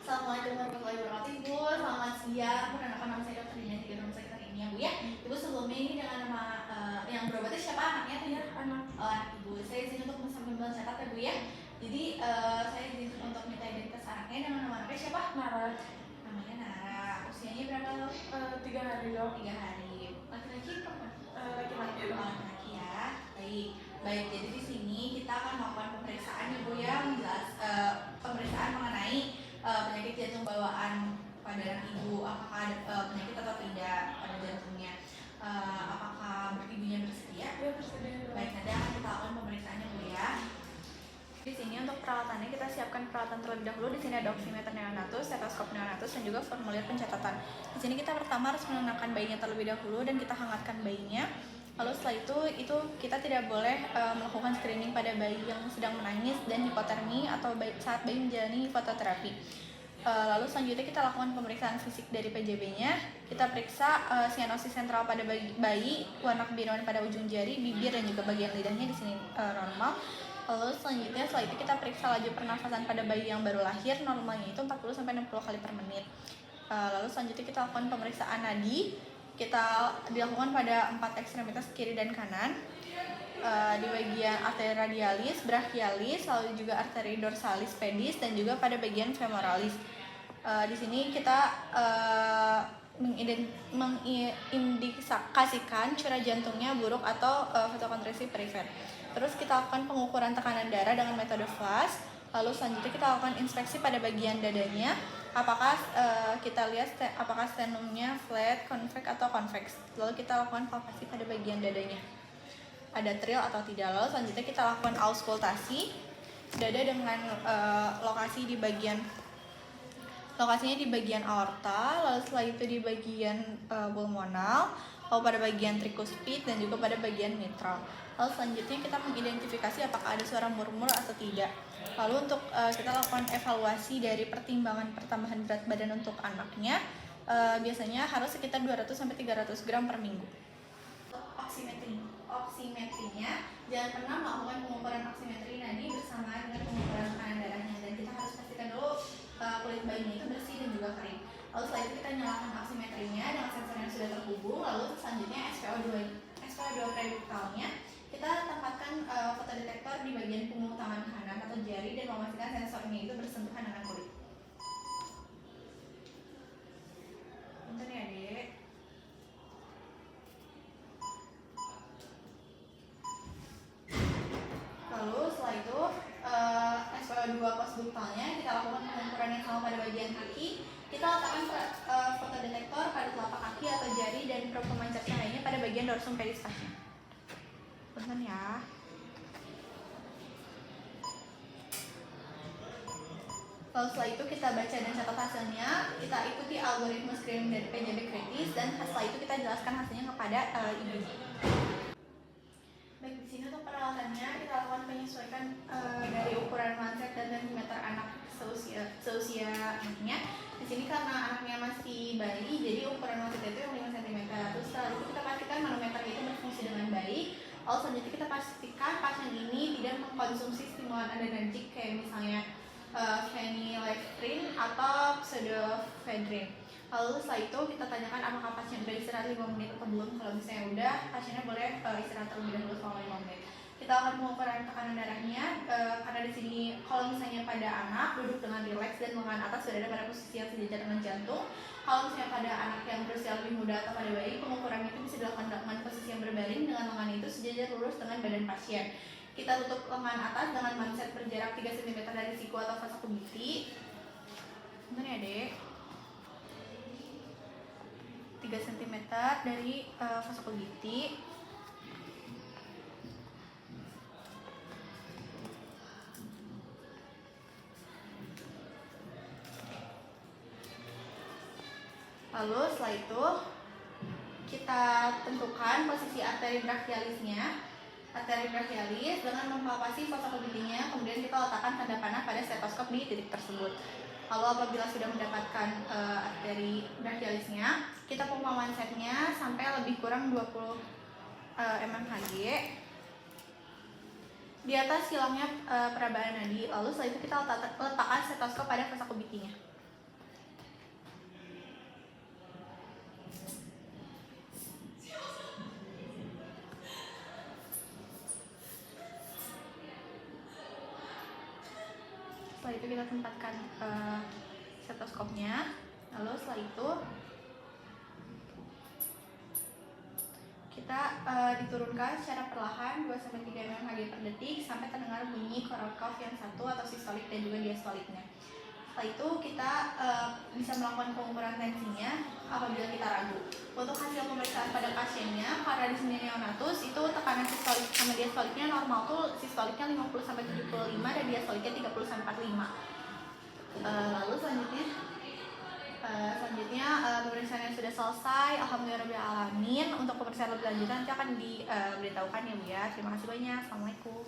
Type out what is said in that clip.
Assalamualaikum warahmatullahi wabarakatuh. Ibu, selamat siang. Perkenalkan nama saya Dr. Dina, tiga rumah sakit hari ini ya Bu ya. Ibu sebelumnya ini dengan nama yang berobatnya siapa anaknya tuh ya? Anak Ibu. Saya izin untuk sambil catat ya Bu ya. Jadi saya izin untuk minta identitas anaknya dengan nama anaknya siapa? Nara. Namanya Nara. Usianya berapa lo? 3 hari loh. 3 hari. Laki-laki perempuan? Laki-laki. Laki ya. Baik. Baik. Jadi di sini kita akan melakukan pemeriksaan ya Bu ya, pemeriksaan mengenai penyakit jantung bawaan pada anak ibu, apakah ada penyakit atau tidak pada jantungnya, apakah ibunya bersedia? Ya, bersedia. Baik, nanti akan kita lakukan pemeriksaannya Bu ya. Di sini untuk peralatannya kita siapkan peralatan terlebih dahulu. Di sini ada oximeter neonatus, stetoskop neonatus, dan juga formulir pencatatan. Di sini kita pertama harus menenangkan bayinya terlebih dahulu dan kita hangatkan bayinya. Lalu setelah itu kita tidak boleh melakukan screening pada bayi yang sedang menangis dan hipotermi atau saat bayi menjalani hipoterapi. Lalu selanjutnya kita lakukan pemeriksaan fisik dari PJB-nya. Kita periksa sianosis sentral pada bayi, warna kebiruan pada ujung jari, bibir, dan juga bagian lidahnya di sini normal. Lalu selanjutnya setelah itu kita periksa laju pernafasan pada bayi yang baru lahir, normalnya itu 40-60 kali per menit. Lalu selanjutnya kita lakukan pemeriksaan nadi. Kita dilakukan pada 4 ekstremitas kiri dan kanan, di bagian arteri radialis, brachialis, lalu juga arteri dorsalis pedis, dan juga pada bagian femoralis. Di sini kita mengindikasikan curah jantungnya buruk atau vasokonstriksi perifer. Terus kita lakukan pengukuran tekanan darah dengan metode flash. Lalu selanjutnya kita lakukan inspeksi pada bagian dadanya. Apakah kita lihat apakah stenumnya flat, convex atau convex. Lalu kita lakukan palpasi pada bagian dadanya, ada trill atau tidak. Lalu selanjutnya kita lakukan auskultasi dada dengan lokasinya di bagian aorta, lalu setelah itu di bagian pulmonal, lalu pada bagian trikuspid, dan juga pada bagian mitral. Lalu selanjutnya kita mengidentifikasi apakah ada suara murmur atau tidak. Lalu untuk kita lakukan evaluasi dari pertimbangan pertambahan berat badan untuk anaknya, biasanya harus sekitar 200-300 gram per minggu. Oksimetrinya, jangan pernah melakukan pengukuran oksimetri nadi bersamaan dengan pengukuran tekanan darahnya, dan kita harus pastikan dulu kulit bayinya itu bersih dan juga kering. Lalu setelah itu kita nyalakan oksimetrinya dengan sensor yang sudah terhubung. Lalu selanjutnya SpO2 prediktalnya kita tempatkan fotodetektor di bagian punggung tangan kanan atau jari dan memastikan sensornya itu bersentuhan dengan kulit. Bentar ya Dek. Lalu setelah itu SpO2 postduktalnya kita lakukan pengukuran yang sama pada bagian kaki. Kita letakkan fotodetektor pada telapak kaki atau jari dan probe pemancar cahayanya pada bagian dorsum pedistalnya. Bentar ya. Lalu setelah itu kita baca dan catat hasilnya. Kita ikuti algoritma screening dari PJB kritis, dan setelah itu kita jelaskan hasilnya kepada ibu. Baik, di sini untuk peralatannya kita lakukan penyesuaian dari ukuran manset dan sentimeter anak seusia anaknya. Di sini karena anaknya masih bayi, jadi ukuran mansetnya itu yang 5 cm. Terus setelah itu kita pastikan manometer itu berfungsi dengan baik. Lalu selanjutnya kita pastikan pasien ini tidak mengkonsumsi stimulan adrenergik kayak misalnya phenylephrine atau pseudoephedrine. Lalu setelah itu kita tanyakan apakah pasien udah istirahat 5 menit atau belum. Kalau misalnya udah, pasiennya boleh istirahat terlebih dahulu selama 5 menit. Kita akan mengukurkan tekanan darahnya karena di sini kalau misalnya pada anak duduk dengan rileks dan lengan atas berada pada posisi yang sejajar dengan jantung. Kalau misalnya pada anak yang berusia lebih muda atau pada bayi, pengukuran itu bisa dilakukan dengan posisi yang berbaring dengan lengan itu sejajar lurus dengan badan pasien. Kita tutup lengan atas dengan manset berjarak 3 cm dari siku atau vasa kubiti. Bentar ya Dek. 3 cm dari vasa kubiti. Lalu setelah itu kita tentukan posisi arteri brachialisnya. Arteri brachialis dengan mempalpasi vasa kubitinya, kemudian kita letakkan tanda panah pada stetoskop di titik tersebut. Lalu apabila sudah mendapatkan arteri brachialisnya, kita pompa mansetnya sampai lebih kurang 20 mmHg. Di atas silangnya perabaan nadi. Lalu setelah itu kita letakkan stetoskop pada vasa kubitinya. Setelah itu kita tempatkan stetoskopnya. Lalu setelah itu kita diturunkan secara perlahan 2-3 mmHg per detik sampai terdengar bunyi coral cough yang satu atau sistolik dan juga diastoliknya. Setelah itu kita bisa melakukan pengukuran tensinya apabila kita ragu. Untuk hasil pemeriksaan pada pasiennya, karena di sini neonatus itu tekanan sistolik sama diastoliknya normal tuh sistoliknya 50-75 dan diastoliknya 30-45. Lalu selanjutnya pemeriksaan yang sudah selesai. Alhamdulillahirobbilalamin. Untuk pemeriksaan lebih lanjut nanti akan diberitahukan ya Bu ya. Terima kasih banyak. Assalamualaikum.